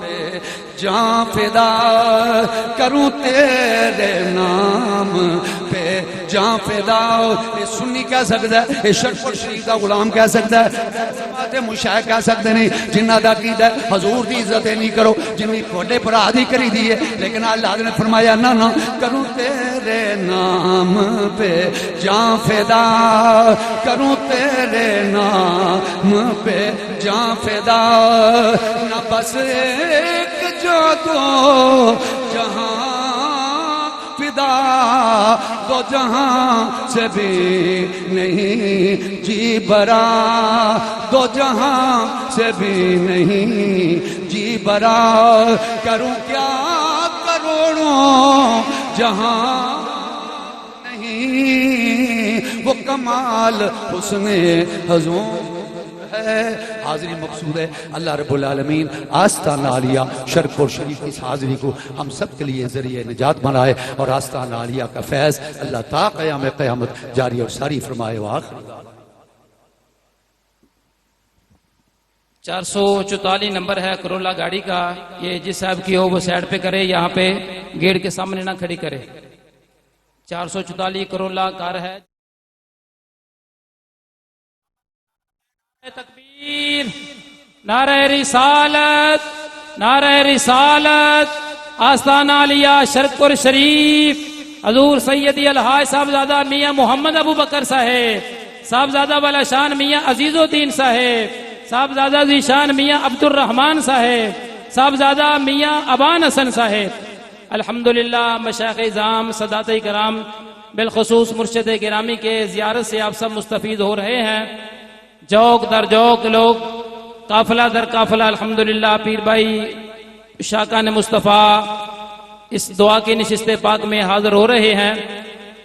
A: پہ جان فدا، کروں تیرے نام پہ جان فدا. یہ سنی کہہ سکتا ہے، یہ شرف شریف کا غلام کہہ سکتا ہے، مشاہد کہہ سکتے نہیں جنہ دا عقیدہ ہے حضور دی عزت نہیں کرو جنہی کوٹے پر آدھی کری دیئے. لیکن اللہ نے فرمایا نہ نہ کروں تیرے نام پہ جان فدا، کروں تیرے نام پہ جان فدا. نہ بس ایک جو دو جہاں فدا، دو جہاں سے بھی نہیں جی برا، دو جہاں سے بھی نہیں جی برا. کروں کیا کروڑوں جہاں نہیں وہ کمال حسن حضور ہے. حاضری مقصود ہے اللہ رب العالمین آستانہ عالیہ شرپور شریف کی اس حاضری کو ہم سب کے لیے ذریعہ نجات بنائے اور آستانہ عالیہ کا فیض اللہ تا قیام قیامت جاری اور ساری فرمائے. وآخر
D: 444 نمبر ہے کرولا گاڑی کا. یہ جس صاحب کی ہو وہ سائڈ پہ کرے، یہاں پہ گیٹ کے سامنے نہ کھڑی کرے. 444 کرولا کار ہے. تکبیر، نعرہ رسالت، نعرہ رسالت. آستانہ عالیہ شرپور شریف حضور سیدی الحاج صاحبزادہ میاں محمد ابو بکر صاحب، صاحبزادہ والا شان میاں عزیز الدین صاحب، صاحبزادہ ذیشان میاں عبد الرحمن صاحب، صاحبزادہ میاں ابان حسن صاحب. الحمدللہ مشایخ اعظام سادات کرام بالخصوص مرشد گرامی کے زیارت سے آپ سب مستفید ہو رہے ہیں. جوک در جوک لوگ قافلہ در قافلہ الحمدللہ پیر بھائی شاکان مصطفیٰ اس دعا کی نشست پاک میں حاضر ہو رہے ہیں.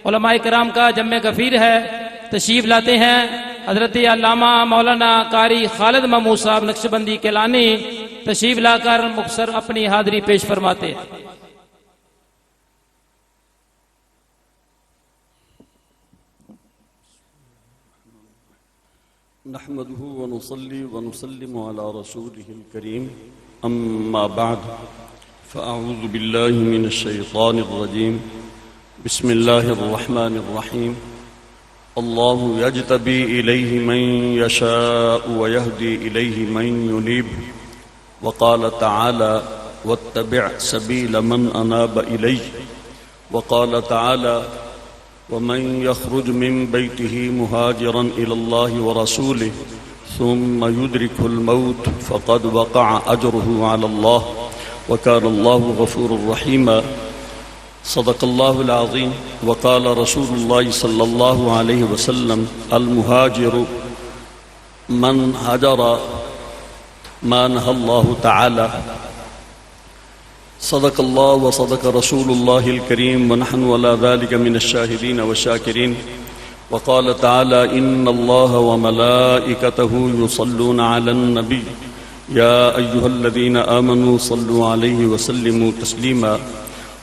D: علماء کرام کا جمع غفیر ہے، تشریف لاتے ہیں. حضرت علامہ مولانا قاری خالد محمود صاحب نقشبندی کیلانی تشریف لا کر مختصر اپنی حاضری پیش فرماتے ہیں.
E: نحمده ونصلي ونسلم على رسوله الكريم أما بعد فأعوذ بالله من الشيطان الرجيم بسم الله الرحمن الرحيم الله يجتبي إليه من يشاء ويهدي إليه من ينيب وقال تعالى واتبع سبيل من أناب إليه وقال تعالى ومن يخرج من بيته مهاجرا إلى الله ورسوله ثم يدرك الموت فقد وقع أجره على الله وكان الله غفورا رحيما. صدق الله العظيم. وقال رسول الله صلى الله عليه وسلم المهاجر من هجر ما نهى الله تعالى. صدق الله وصدق رسول الله الكريم ونحن على ذلك من الشاهدين والشاكرين. وقال تعالى إن الله وملائكته يصلون على النبي يا أيها الذين آمنوا صلوا عليه وسلموا تسليما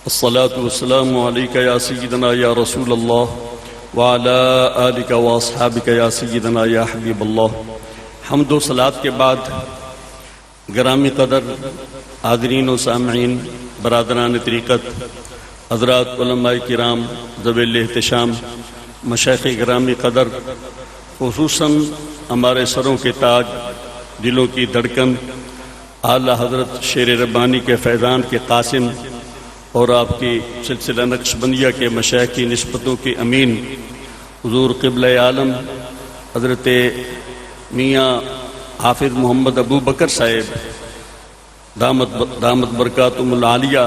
E: الصلاة والسلام عليك يا سيدنا يا رسول الله وعلى آلك وأصحابك يا سيدنا يا حبيب الله. حمد و صلاة کے بعد گرامی قدر حاضرین و سامعین، برادران طریقت، حضرات علماء کرام ذوی احتشام، مشائخ گرامی قدر، خصوصاً ہمارے سروں کے تاج، دلوں کی دھڑکن، اعلیٰ حضرت شیر ربانی کے فیضان کے قاسم اور آپ کی سلسلہ نقشبندیہ کے مشائخ کی نسبتوں کے امین حضور قبلہ عالم حضرت میاں حافظ محمد ابو بکر صاحب دامت برکاتہم العالیہ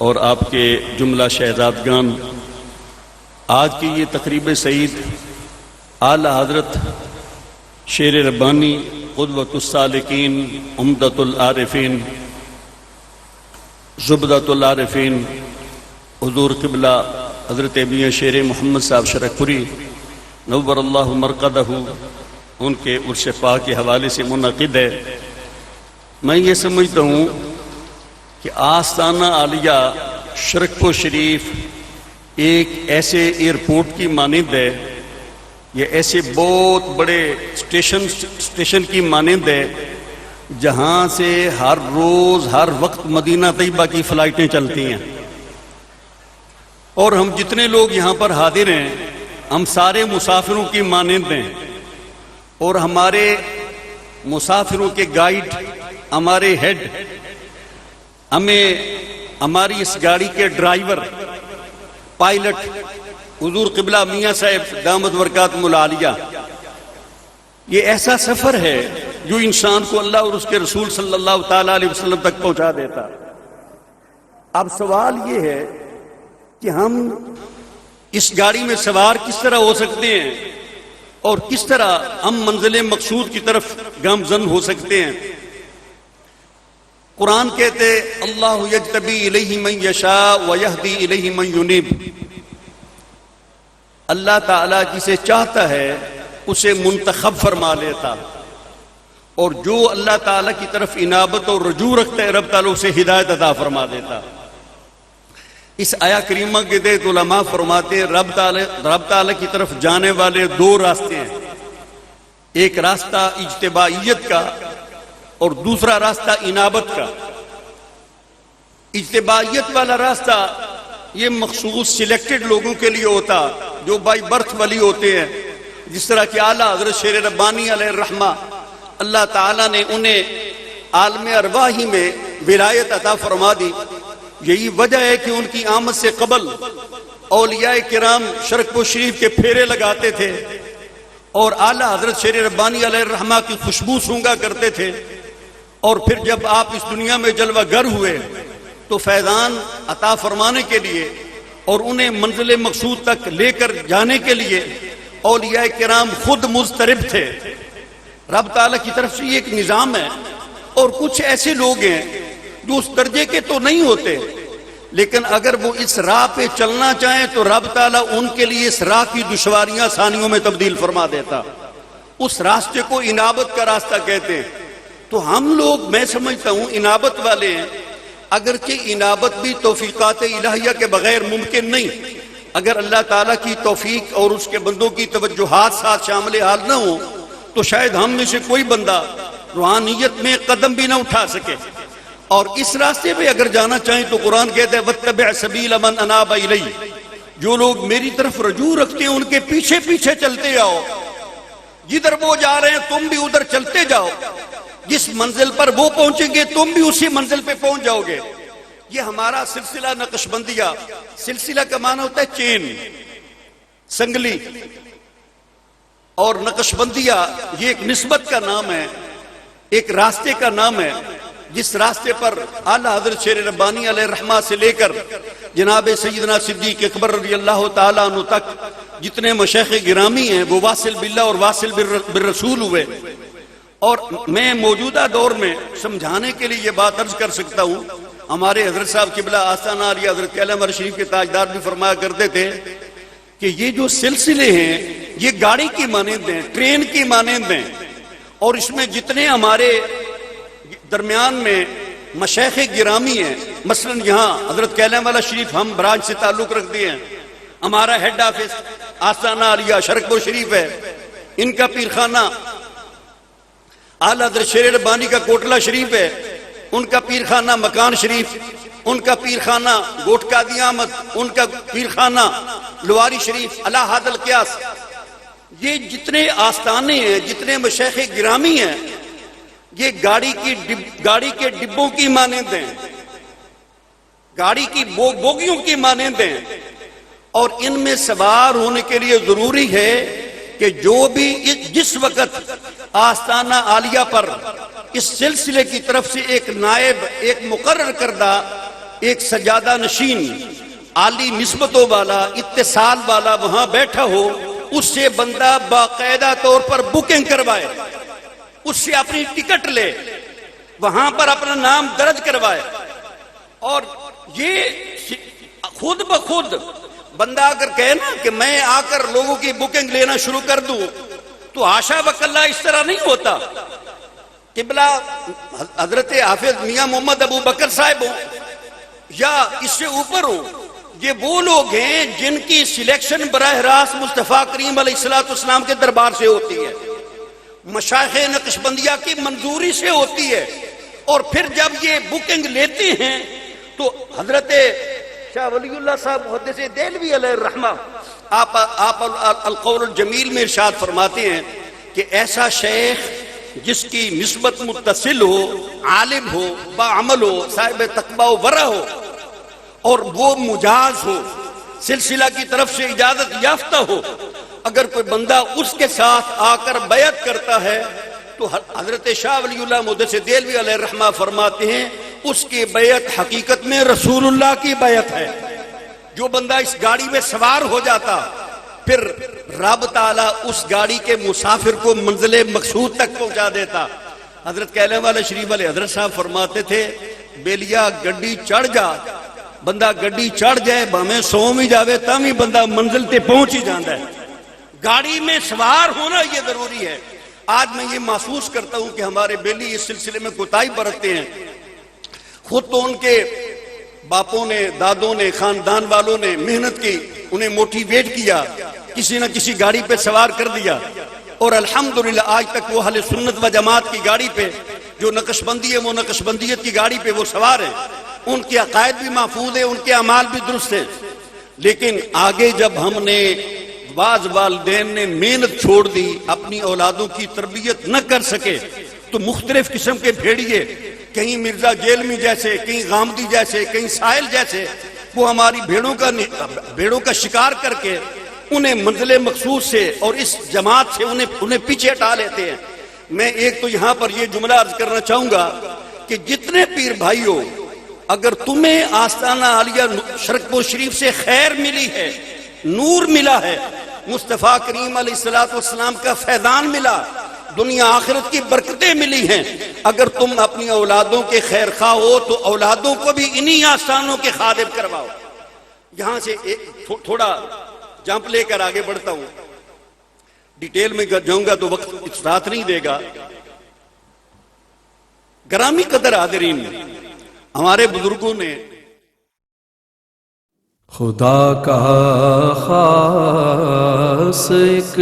E: اور آپ کے جملہ شہزادگان، آج کی یہ تقریب سعید اعلیٰ حضرت شیر ربانی قدوۃ السالکین، عمدۃ العارفین، زبدۃ العارفین حضور قبلہ حضرت میاں شیر محمد صاحب شرکپوری نور اللہ مرقدہ ان کے عرس پاک کے حوالے سے منعقد ہے. میں یہ سمجھتا ہوں کہ آستانہ عالیہ شرکپور شریف ایک ایسے ایئرپورٹ کی مانند ہے، یہ ایسے بہت بڑے اسٹیشن کی مانند ہے جہاں سے ہر روز ہر وقت مدینہ طیبہ کی فلائٹیں چلتی ہیں، اور ہم جتنے لوگ یہاں پر حاضر ہیں ہم سارے مسافروں کی مانند ہیں، اور ہمارے مسافروں کے گائیڈ، ہمارے ہیڈ، ہمیں ہماری اس گاڑی کے ڈرائیور، پائلٹ حضور قبلہ میاں صاحب دامت برکاتہم العالیہ. یہ ایسا سفر ہے جو انسان کو اللہ اور اس کے رسول صلی اللہ تعالیٰ علیہ وسلم تک پہنچا دیتا. اب سوال یہ ہے کہ ہم اس گاڑی میں سوار کس طرح ہو سکتے ہیں اور کس طرح ہم منزل مقصود کی طرف گامزن ہو سکتے ہیں. قرآن کہتے اللہ یجتبی الیہ من یشاء ویہدی الیہ من ینیب، اللہ تعالیٰ جسے چاہتا ہے اسے منتخب فرما لیتا، اور جو اللہ تعالیٰ کی طرف انابت اور رجوع رکھتا ہے رب تعالیٰ اسے ہدایت عطا فرما دیتا. اس آیہ کریمہ کے تحت علماء فرماتے ہیں رب تعالیٰ کی طرف جانے والے دو راستے ہیں، ایک راستہ اجتباعیت کا اور دوسرا راستہ انابت کا. اجتباعیت والا راستہ یہ مخصوص سلیکٹڈ لوگوں کے لیے ہوتا جو بائی برتھ ولی ہوتے ہیں، جس طرح کہ اعلیٰ حضرت شیر ربانی علیہ الرحمہ اللہ تعالیٰ نے انہیں عالم ارواح ہی میں ولایت عطا فرما دی. یہی وجہ ہے کہ ان کی آمد سے قبل اولیاء کرام شرکپور شریف کے پھیرے لگاتے تھے اور اعلیٰ حضرت شیر ربانی علیہ الرحمہ کی خوشبو سونگا کرتے تھے، اور پھر جب آپ اس دنیا میں جلوہ گر ہوئے تو فیضان عطا فرمانے کے لیے اور انہیں منزل مقصود تک لے کر جانے کے لیے اولیاء کرام خود مضطرب تھے. رب تعالیٰ کی طرف سے یہ ایک نظام ہے، اور کچھ ایسے لوگ ہیں جو اس درجے کے تو نہیں ہوتے، لیکن اگر وہ اس راہ پہ چلنا چاہیں تو رب تعالیٰ ان کے لیے اس راہ کی دشواریاں آسانیوں میں تبدیل فرما دیتا. اس راستے کو انابت کا راستہ کہتے ہیں. تو ہم لوگ میں سمجھتا ہوں انابت والے ہیں، اگرچہ انابت بھی توفیقات الہیہ کے بغیر ممکن نہیں. اگر اللہ تعالیٰ کی توفیق اور اس کے بندوں کی توجہات ساتھ شامل حال نہ ہوں تو شاید ہم میں سے کوئی بندہ روحانیت میں قدم بھی نہ اٹھا سکے. اور اس راستے پہ اگر جانا چاہیں تو قرآن کہتا ہے وَاتَّبِعْ سَبِيلَ مَنْ أَنَابَ إِلَيَّ، جو لوگ میری طرف رجوع رکھتے ہیں ان کے پیچھے پیچھے چلتے جاؤ، جدھر وہ جا رہے ہیں تم بھی ادھر چلتے جاؤ، جس منزل پر وہ پہنچیں گے تم بھی اسی منزل پہ پہنچ جاؤ گے. یہ ہمارا سلسلہ نقشبندیہ، سلسلہ کا معنی ہوتا ہے چین، سنگلی، اور نقشبندیہ یہ ایک نسبت کا نام ہے، ایک راستے کا نام ہے، جس راستے پر اعلیٰ حضرت شیر ربانی علیہ الرحمہ سے لے کر جناب سیدنا صدیق اکبر رضی اللہ تعالیٰ عنہ تک جتنے مشائخ گرامی ہیں وہ واصل باللہ اور واصل بالرسول ہوئے. اور میں موجودہ دور میں سمجھانے کے لیے یہ بات عرض کر سکتا ہوں، ہمارے حضرت صاحب قبلہ آستانہ عالیہ حضرت کیلم شریف کے تاجدار بھی فرمایا کرتے تھے کہ یہ جو سلسلے ہیں یہ گاڑی کی مانند ہیں، ٹرین کی مانند ہیں، اور اس میں جتنے ہمارے درمیان میں مشائخ گرامی ہیں، مثلا یہاں حضرت کیلم والا شریف ہم برانچ سے تعلق رکھتے ہیں، ہمارا ہیڈ آفس آستانہ عالیہ شرکپور شریف ہے، ان کا پیرخانہ اعلیٰ حضرت شیر ربانی کا کوٹلہ شریف ہے، ان کا پیرخانہ مکان شریف، ان کا پیرخانہ گوٹ قادی احمد، ان کا پیرخانہ لواری شریف، اللہ حد القیاس، یہ جتنے آستانے ہیں، جتنے مشائخ گرامی ہیں، یہ گاڑی کے ڈبوں کی مانند ہیں، گاڑی کی بوگیوں کی مانند ہیں، اور ان میں سوار ہونے کے لیے ضروری ہے کہ جو بھی جس وقت آستانہ عالیہ پر اس سلسلے کی طرف سے ایک نائب، ایک مقرر کردہ، ایک سجادہ نشین، عالی نسبتوں والا، اتصال والا وہاں بیٹھا ہو، اس سے بندہ باقاعدہ طور پر بکنگ کروائے، اس سے اپنی ٹکٹ لے، وہاں پر اپنا نام درج کروائے، اور یہ خود بخود بندہ اگر کہے نا کہ میں آ کر لوگوں کی بکنگ لینا شروع کر دوں تو حاشا وکلا اس طرح نہیں ہوتا۔ قبلہ حضرت حافظ میاں محمد ابو بکر صاحب ہوں یا اس سے اوپر ہوں، یہ وہ لوگ ہیں جن کی سلیکشن براہ راست مصطفیٰ کریم علیہ السلام کے دربار سے ہوتی ہے، مشائخ نقشبندیہ کی منظوری سے ہوتی ہے، اور پھر جب یہ بکنگ لیتے ہیں تو حضرت شاہ ولی اللہ صاحب محدث دہلوی علیہ الرحمہ آپ القول الجمیل میں ارشاد فرماتے ہیں کہ ایسا شیخ جس کی نسبت متصل ہو، عالم ہو، باعمل ہو، صاحب تقوی و ورع ہو، اور وہ مجاز ہو، سلسلہ کی طرف سے اجازت یافتہ ہو، اگر کوئی بندہ اس کے ساتھ آ کر بیعت کرتا ہے تو حضرت شاہ ولی اللہ محدث دہلوی علیہ الرحمہ فرماتے ہیں اس کی بیعت حقیقت میں رسول اللہ کی بیعت ہے۔ جو بندہ اس گاڑی میں سوار ہو جاتا پھر رب تعالیٰ اس گاڑی کے مسافر کو منزل مقصود تک پہنچا دیتا۔ حضرت کیلم والا شریف علیہ حضرت صاحب فرماتے تھے بیلیا گڈی چڑھ جا، بندہ گڈی چڑھ جائے بھامیں سو بھی جاوے تاں بندہ منزل تے پہنچ ہی جاندہ ہے۔ گاڑی میں سوار ہونا یہ ضروری ہے۔ آج میں یہ محسوس کرتا ہوں کہ ہمارے بیلی اس سلسلے میں کوتاہی برتتے ہیں، خود تو ان کے باپوں نے، دادوں نے، خاندان والوں نے محنت کی، انہیں موٹیویٹ کیا، کسی نہ کسی گاڑی پہ سوار کر دیا، اور الحمدللہ آج تک وہ اہل سنت و جماعت کی گاڑی پہ، جو نقشبندی ہے وہ نقشبندیت کی گاڑی پہ وہ سوار ہیں، ان کے عقائد بھی محفوظ ہیں، ان کے اعمال بھی درست ہیں۔ لیکن آگے جب ہم نے بعض والدین نے محنت چھوڑ دی، اپنی اولادوں کی تربیت نہ کر سکے، تو مختلف قسم کے بھیڑیے، کہیں مرزا جیلمی جیسے، کہیں غامدی جیسے، کہیں ساحل جیسے، وہ ہماری بھیڑوں کا شکار کر کے انہیں منزل مقصود سے اور اس جماعت سے انہیں پیچھے ہٹا لیتے ہیں۔ میں ایک تو یہاں پر یہ جملہ عرض کرنا چاہوں گا کہ جتنے پیر بھائیوں، اگر تمہیں آستانہ عالیہ شرکپور شریف سے خیر ملی ہے، نور ملا ہے، مصطفیٰ کریم علیہ السلام کا فیضان ملا، دنیا آخرت کی برکتیں ملی ہیں، اگر تم اپنی اولادوں کے خیر خواہ ہو تو اولادوں کو بھی انہی آستانوں کے خادم کرواؤ۔ یہاں سے تھوڑا جمپ لے کر آگے بڑھتا ہوں، ڈیٹیل میں جاؤں گا تو وقت ساتھ نہیں دے گا۔ گرامی قدر حاضرین، ہمارے بزرگوں نے
F: خدا کا خاص ایک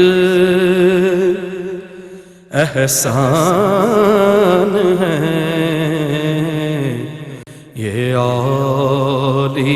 F: احسان ہے، یہ اولیاء